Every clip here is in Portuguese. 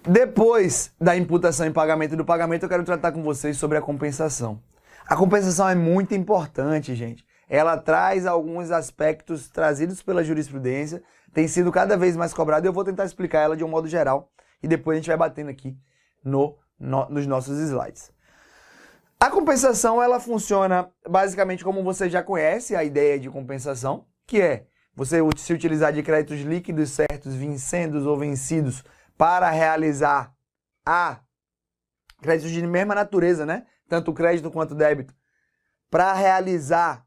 Depois da imputação em pagamento e do pagamento, eu quero tratar com vocês sobre a compensação. A compensação é muito importante, gente. Ela traz alguns aspectos trazidos pela jurisprudência, tem sido cada vez mais cobrada e eu vou tentar explicar ela de um modo geral e depois a gente vai batendo aqui nos nossos slides. A compensação, ela funciona basicamente como você já conhece a ideia de compensação, que é você se utilizar de créditos líquidos certos, vincendos ou vencidos, para realizar créditos de mesma natureza, né? Tanto crédito quanto débito, para realizar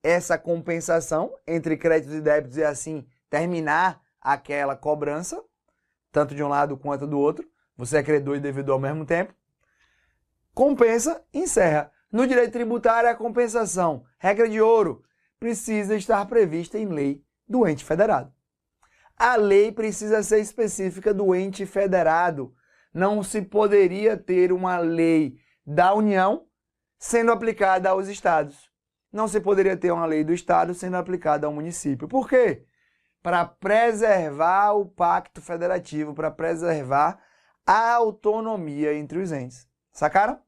essa compensação entre créditos e débitos e assim terminar aquela cobrança, tanto de um lado quanto do outro. Você é credor e devedor ao mesmo tempo. Compensa, encerra. No direito tributário, a compensação, regra de ouro, precisa estar prevista em lei do ente federado. A lei precisa ser específica do ente federado. Não se poderia ter uma lei da União sendo aplicada aos estados. Não se poderia ter uma lei do estado sendo aplicada ao município. Por quê? Para preservar o pacto federativo, para preservar a autonomia entre os entes. Sacaram?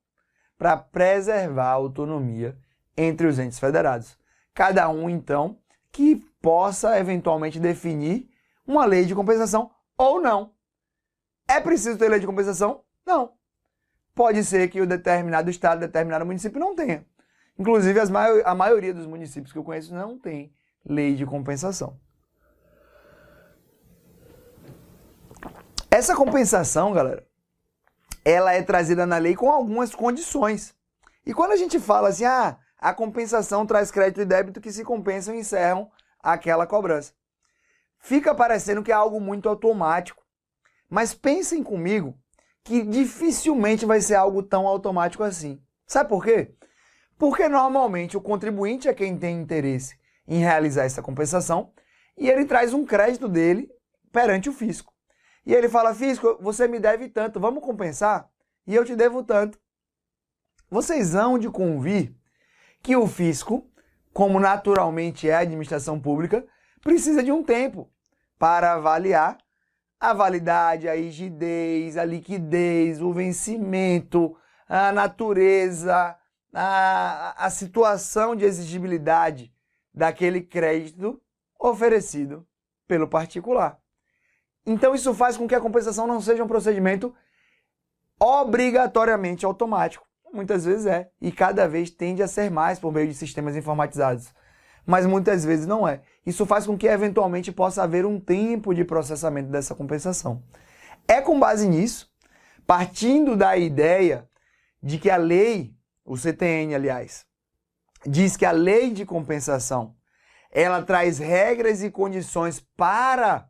Para preservar a autonomia entre os entes federados. Cada um, então, que possa eventualmente definir uma lei de compensação ou não. É preciso ter lei de compensação? Não. Pode ser que o determinado estado, determinado município não tenha. Inclusive, a maioria dos municípios que eu conheço não tem lei de compensação. Essa compensação, galera, ela é trazida na lei com algumas condições. E quando a gente fala assim, a compensação traz crédito e débito que se compensam e encerram aquela cobrança, fica parecendo que é algo muito automático. Mas pensem comigo que dificilmente vai ser algo tão automático assim. Sabe por quê? Porque normalmente o contribuinte é quem tem interesse em realizar essa compensação e ele traz um crédito dele perante o fisco. E ele fala, fisco, você me deve tanto, vamos compensar? E eu te devo tanto. Vocês hão de convir que o fisco, como naturalmente é a administração pública, precisa de um tempo para avaliar a validade, a rigidez, a liquidez, o vencimento, a natureza, a situação de exigibilidade daquele crédito oferecido pelo particular. Então isso faz com que a compensação não seja um procedimento obrigatoriamente automático. Muitas vezes é, e cada vez tende a ser mais por meio de sistemas informatizados. Mas muitas vezes não é. Isso faz com que eventualmente possa haver um tempo de processamento dessa compensação. É com base nisso, partindo da ideia de que a lei, o CTN, aliás, diz que a lei de compensação, ela traz regras e condições para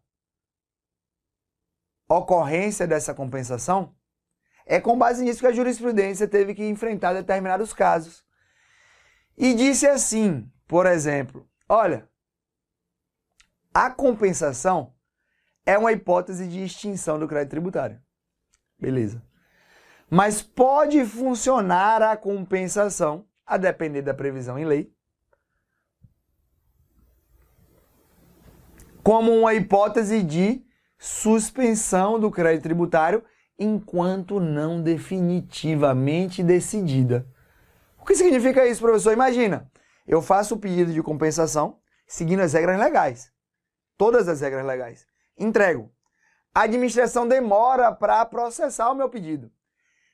ocorrência dessa compensação, é com base nisso que a jurisprudência teve que enfrentar determinados casos. E disse assim, por exemplo, olha, a compensação é uma hipótese de extinção do crédito tributário. Beleza. Mas pode funcionar a compensação, a depender da previsão em lei, como uma hipótese de suspensão do crédito tributário enquanto não definitivamente decidida. O que significa isso, professor? Imagina, eu faço o pedido de compensação seguindo as regras legais, todas as regras legais, entrego. A administração demora para processar o meu pedido.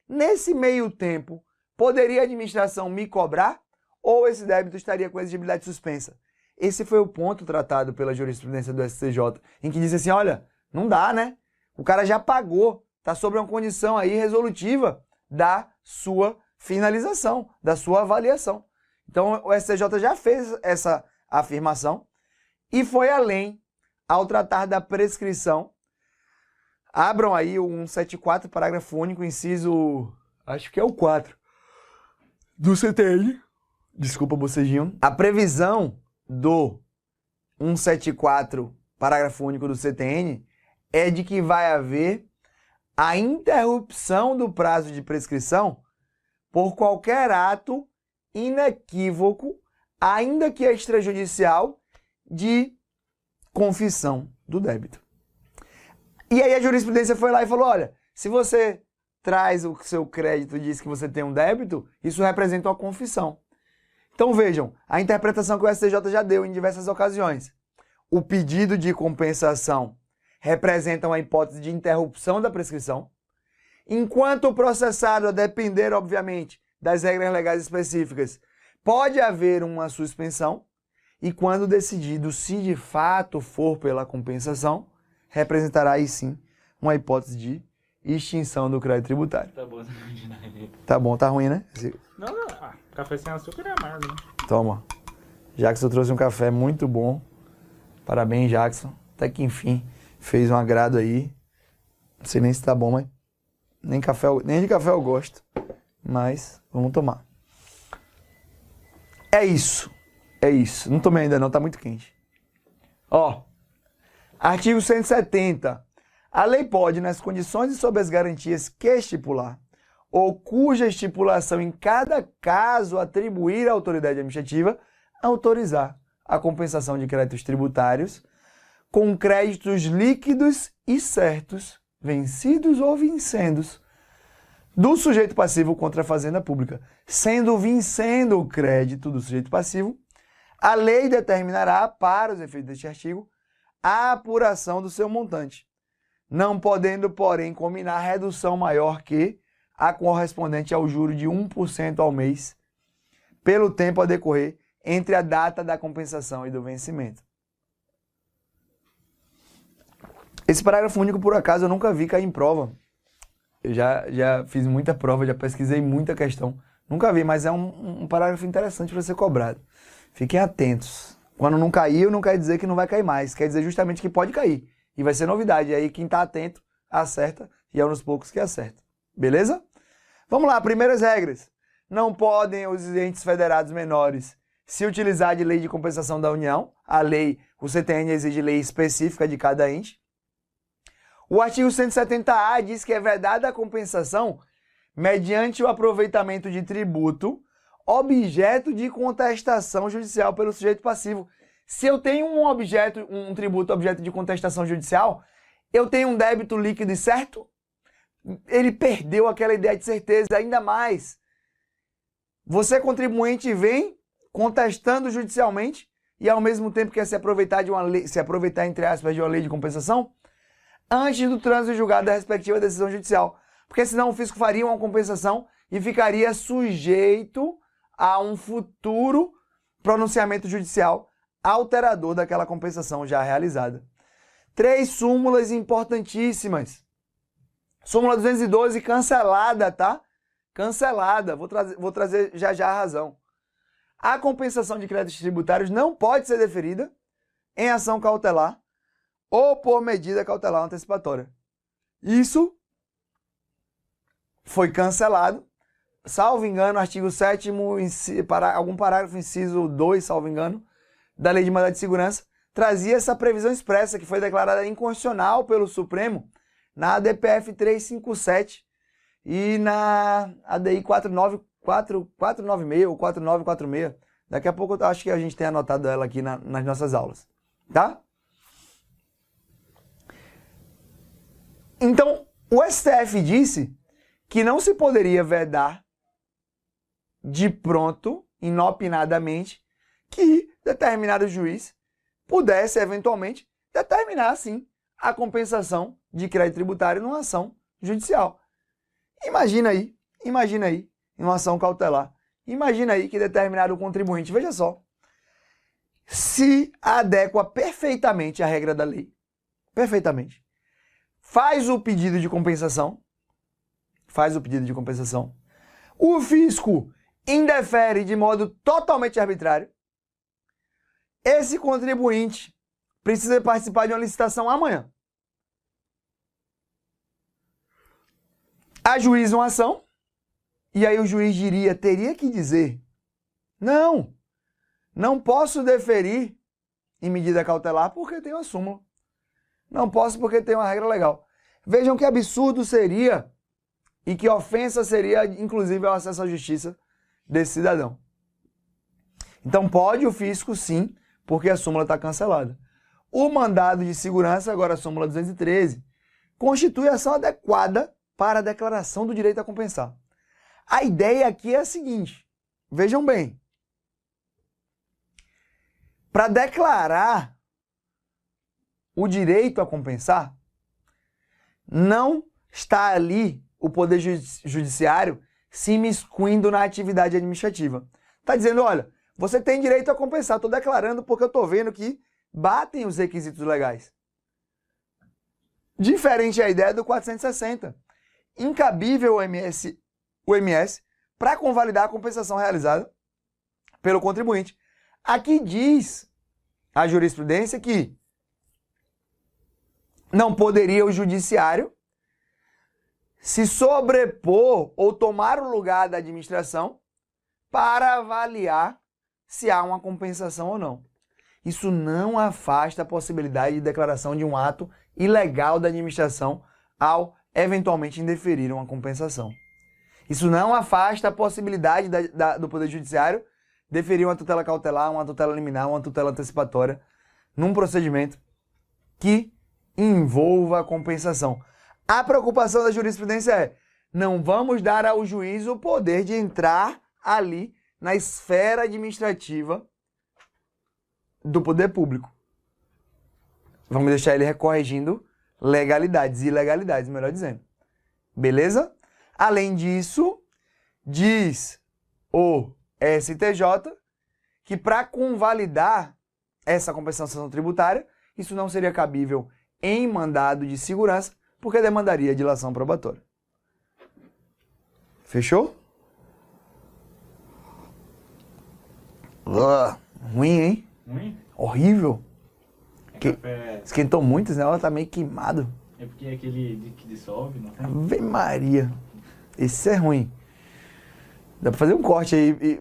Nesse meio tempo, poderia a administração me cobrar ou esse débito estaria com exigibilidade suspensa? Esse foi o ponto tratado pela jurisprudência do STJ, em que disse assim, olha, não dá, né? O cara já pagou, está sob uma condição aí resolutiva da sua finalização, da sua avaliação. Então, o STJ já fez essa afirmação e foi além ao tratar da prescrição. Abram aí o 174, parágrafo único, inciso, acho que é o 4, do CTN. Desculpa, bocejinho. A previsão do 174, parágrafo único do CTN, é de que vai haver a interrupção do prazo de prescrição por qualquer ato inequívoco, ainda que extrajudicial, de confissão do débito. E aí a jurisprudência foi lá e falou, olha, Se você traz o seu crédito e diz que você tem um débito, isso representa uma confissão. Então vejam, a interpretação que o STJ já deu em diversas ocasiões. O pedido de compensação representa uma hipótese de interrupção da prescrição, enquanto o processado, a depender, obviamente, das regras legais específicas, pode haver uma suspensão, e quando decidido, se de fato for pela compensação, representará aí sim uma hipótese de extinção do crédito tributário. Tá bom, Tá bom, tá ruim, né? Não, café sem açúcar é amargo, né? Toma. Jackson trouxe um café muito bom. Parabéns, Jackson. Até que enfim fez um agrado aí. Não sei nem se tá bom, mas nem de café eu gosto. Mas vamos tomar. É isso. É isso. Não tomei ainda não, tá muito quente. Ó. Artigo 170. A lei pode, nas condições e sob as garantias que estipular, ou cuja estipulação em cada caso atribuir à autoridade administrativa, autorizar a compensação de créditos tributários com créditos líquidos e certos, vencidos ou vincendos, do sujeito passivo contra a fazenda pública. Sendo vencendo o crédito do sujeito passivo, a lei determinará, para os efeitos deste artigo, a apuração do seu montante, não podendo, porém, combinar redução maior que a correspondente ao juro de 1% ao mês, pelo tempo a decorrer entre a data da compensação e do vencimento. Esse parágrafo único, por acaso, eu nunca vi cair em prova. Eu já fiz muita prova, já pesquisei muita questão. Nunca vi, mas é um parágrafo interessante para ser cobrado. Fiquem atentos. Quando não caiu, não quer dizer que não vai cair mais. Quer dizer justamente que pode cair. E vai ser novidade. E aí quem está atento, acerta. E é um dos poucos que acerta. Beleza? Vamos lá, primeiras regras. Não podem os entes federados menores se utilizar de lei de compensação da União. A lei, o CTN exige lei específica de cada ente. O artigo 170A diz que é vedada a compensação mediante o aproveitamento de tributo, objeto de contestação judicial pelo sujeito passivo. Se eu tenho um tributo objeto de contestação judicial, eu tenho um débito líquido e certo, ele perdeu aquela ideia de certeza. Ainda mais, você contribuinte vem contestando judicialmente e ao mesmo tempo quer se aproveitar de uma lei, se aproveitar entre aspas de uma lei de compensação, antes do trânsito julgado da respectiva decisão judicial. Porque senão o fisco faria uma compensação e ficaria sujeito a um futuro pronunciamento judicial alterador daquela compensação já realizada. 3 súmulas importantíssimas. Súmula 212 cancelada, tá? Cancelada. Vou trazer já a razão. A compensação de créditos tributários não pode ser deferida em ação cautelar ou por medida cautelar antecipatória. Isso foi cancelado, salvo engano, artigo 7º, algum parágrafo, inciso 2, salvo engano, da Lei de Mandado de Segurança, trazia essa previsão expressa, que foi declarada inconstitucional pelo Supremo, na ADPF 357 e na ADI 496 ou 4946. Daqui a pouco eu acho que a gente tem anotado ela aqui nas nossas aulas, tá? Então, o STF disse que não se poderia vedar de pronto, inopinadamente, que determinado juiz pudesse, eventualmente, determinar, sim, a compensação de crédito tributário numa ação judicial. Imagina aí, em uma ação cautelar, imagina aí que determinado contribuinte, veja só, se adequa perfeitamente à regra da lei, perfeitamente, faz o pedido de compensação, o fisco indefere de modo totalmente arbitrário, esse contribuinte precisa participar de uma licitação amanhã. Ajuiza uma ação, e aí o juiz teria que dizer, não posso deferir em medida cautelar porque tem uma súmula. Não posso porque tem uma regra legal. Vejam que absurdo seria e que ofensa seria, inclusive, ao acesso à justiça desse cidadão. Então pode o fisco, sim, porque a súmula está cancelada. O mandado de segurança, agora a súmula 213, constitui ação adequada para a declaração do direito a compensar. A ideia aqui é a seguinte, vejam bem, para declarar o direito a compensar, não está ali o Poder Judiciário se imiscuindo na atividade administrativa. Está dizendo, olha, você tem direito a compensar, estou declarando porque eu estou vendo que batem os requisitos legais. Diferente a ideia do 460. Incabível o IMS para convalidar a compensação realizada pelo contribuinte. Aqui diz a jurisprudência que não poderia o judiciário se sobrepor ou tomar o lugar da administração para avaliar se há uma compensação ou não. Isso não afasta a possibilidade de declaração de um ato ilegal da administração ao eventualmente indeferir uma compensação. Isso não afasta a possibilidade do Poder Judiciário deferir uma tutela cautelar, uma tutela liminar, uma tutela antecipatória num procedimento que envolva a compensação. A preocupação da jurisprudência é: não vamos dar ao juiz o poder de entrar ali na esfera administrativa do poder público. Vamos deixar ele recorrigindo legalidades e ilegalidades, melhor dizendo. Beleza? Além disso, diz o STJ que para convalidar essa compensação tributária, isso não seria cabível em mandado de segurança, porque demandaria dilação probatória. Fechou? Ruim, hein? Ruim? Horrível. Café... Esquentou muito, né? Ela tá meio queimado. É porque é aquele que dissolve, não tem? Ave Maria. Esse é ruim. Dá pra fazer um corte aí.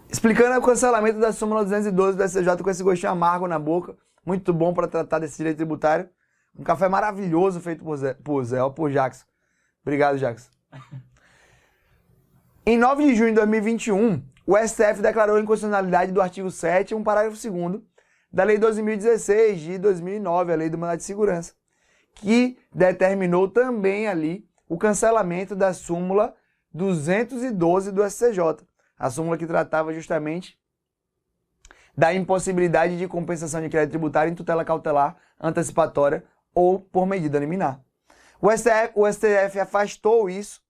Explicando o cancelamento da súmula 212 do STJ com esse gostinho amargo na boca. Muito bom para tratar desse direito tributário. Um café maravilhoso feito por Jackson. Obrigado, Jackson. Em 9 de junho de 2021, o STF declarou a inconstitucionalidade do artigo 7º, parágrafo 2º, da Lei 12.016 de 2009, a Lei do Mandado de Segurança, que determinou também ali o cancelamento da súmula 212 do STJ, a súmula que tratava justamente da impossibilidade de compensação de crédito tributário em tutela cautelar, antecipatória ou por medida liminar. O STF afastou isso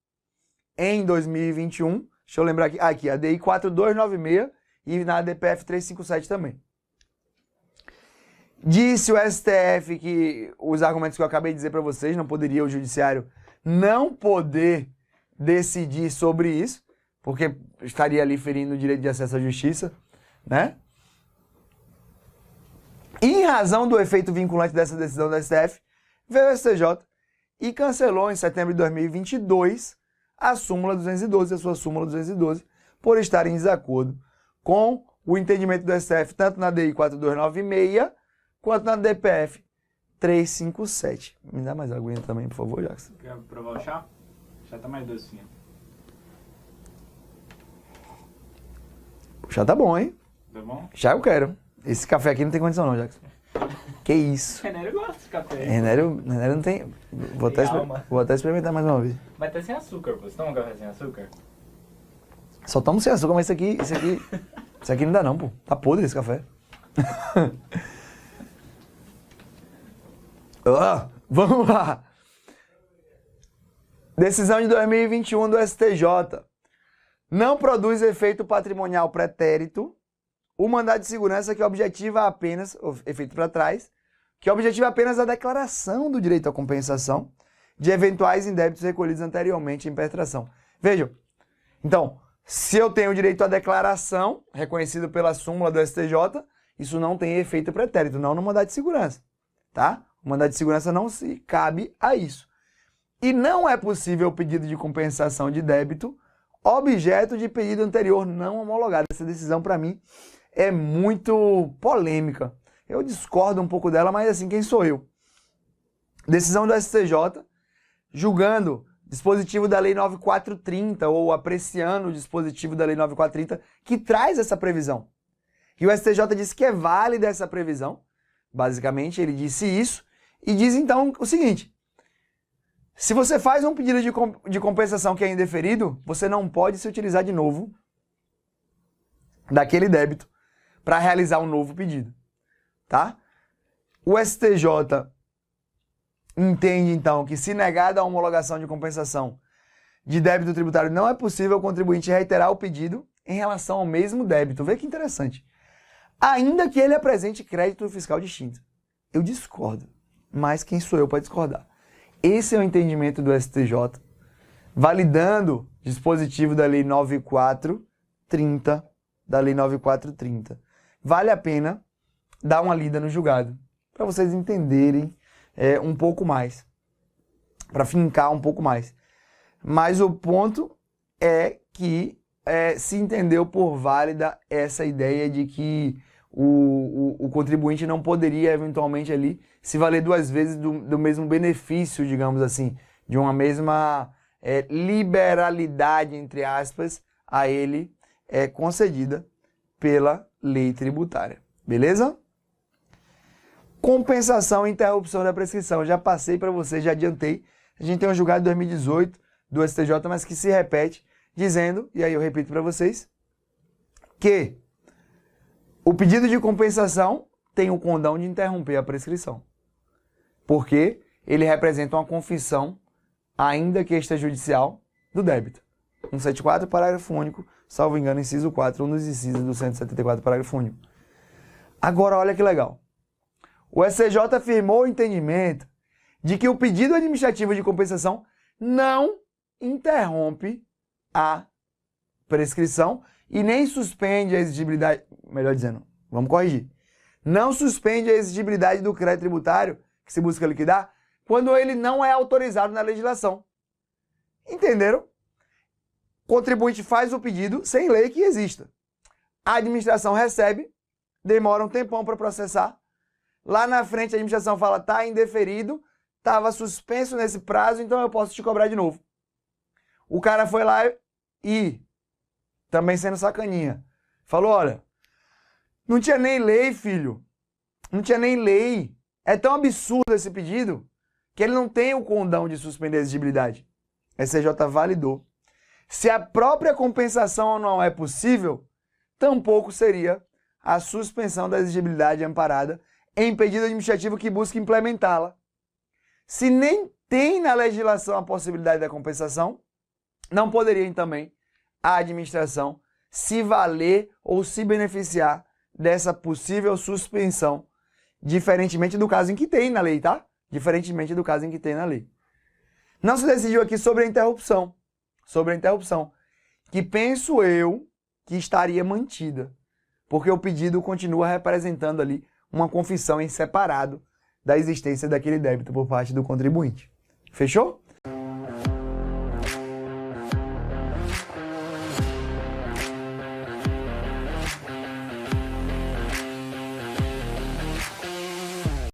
em 2021, deixa eu lembrar aqui, a DI 4296 e na DPF 357 também. Disse o STF que os argumentos que eu acabei de dizer para vocês, não poderia o judiciário não poder decidir sobre isso, porque estaria ali ferindo o direito de acesso à justiça, né? E em razão do efeito vinculante dessa decisão do STF, veio o STJ e cancelou em setembro de 2022 a súmula 212, a sua súmula 212, por estar em desacordo com o entendimento do STF, tanto na DI 4296, quanto na DPF 357. Me dá mais aguinha também, por favor, Jackson. Quer provar o chá? O chá tá mais docinho. O chá tá bom, hein? Tá bom? Chá eu quero. Esse café aqui não tem condição não, Jackson. Que isso? Renério gosta de café. Renério não tem... Vou até experimentar mais uma vez. Mas tá sem açúcar, pô. Você toma um café sem açúcar? Só tomo sem açúcar, mas isso aqui não dá não, pô. Tá podre esse café. Vamos lá. Decisão de 2021 do STJ. Não produz efeito patrimonial pretérito o mandado de segurança que objetiva apenas, efeito para trás, que objetiva apenas a declaração do direito à compensação de eventuais indébitos recolhidos anteriormente em pertração. Vejam, então, se eu tenho direito à declaração, reconhecido pela súmula do STJ, isso não tem efeito pretérito, não no mandado de segurança, tá? O mandado de segurança não se cabe a isso. E não é possível o pedido de compensação de débito objeto de pedido anterior não homologado. Essa decisão, para mim, é muito polêmica. Eu discordo um pouco dela, mas assim, quem sou eu? Decisão do STJ, julgando dispositivo da Lei 9430, ou apreciando o dispositivo da Lei 9430, que traz essa previsão. E o STJ disse que é válida essa previsão. Basicamente, ele disse isso e diz então o seguinte: se você faz um pedido de compensação que é indeferido, você não pode se utilizar de novo daquele débito para realizar um novo pedido, tá? O STJ entende, então, que se negada a homologação de compensação de débito tributário, não é possível o contribuinte reiterar o pedido em relação ao mesmo débito. Vê que interessante. Ainda que ele apresente crédito fiscal distinto. Eu discordo, mas quem sou eu para discordar? Esse é o entendimento do STJ, validando dispositivo da Lei 9430, da Lei 9430. Vale a pena dar uma lida no julgado, para vocês entenderem um pouco mais, para fincar um pouco mais. Mas o ponto é que se entendeu por válida essa ideia de que o contribuinte não poderia eventualmente ali se valer duas vezes do mesmo benefício, digamos assim, de uma mesma liberalidade, entre aspas, a ele concedida pela lei tributária. Beleza? Compensação e interrupção da prescrição. Já passei para vocês, já adiantei. A gente tem um julgado de 2018 do STJ, mas que se repete, dizendo, e aí eu repito para vocês, que o pedido de compensação tem o condão de interromper a prescrição, porque ele representa uma confissão, ainda que extrajudicial, do débito. 174, parágrafo único, salvo engano, inciso 4, um dos incisos do 174, parágrafo único. Agora, olha que legal. O STJ afirmou o entendimento de que o pedido administrativo de compensação não interrompe a prescrição e nem suspende a exigibilidade, melhor dizendo, vamos corrigir, não suspende a exigibilidade do crédito tributário que se busca liquidar quando ele não é autorizado na legislação. Entenderam? O contribuinte faz o pedido sem lei que exista. A administração recebe, demora um tempão para processar. Lá na frente a administração fala, tá indeferido, estava suspenso nesse prazo, então eu posso te cobrar de novo. O cara foi lá e, também sendo sacaninha, falou, olha, não tinha nem lei, filho. Não tinha nem lei. É tão absurdo esse pedido que ele não tem o condão de suspender a exigibilidade. A STJ validou. Se a própria compensação não é possível, tampouco seria a suspensão da exigibilidade amparada em pedido administrativo que busca implementá-la. Se nem tem na legislação a possibilidade da compensação, não poderia também a administração se valer ou se beneficiar dessa possível suspensão, diferentemente do caso em que tem na lei, tá? Diferentemente do caso em que tem na lei. Não se decidiu aqui sobre a interrupção. Sobre a interrupção, que penso eu que estaria mantida, porque o pedido continua representando ali uma confissão em separado da existência daquele débito por parte do contribuinte. Fechou?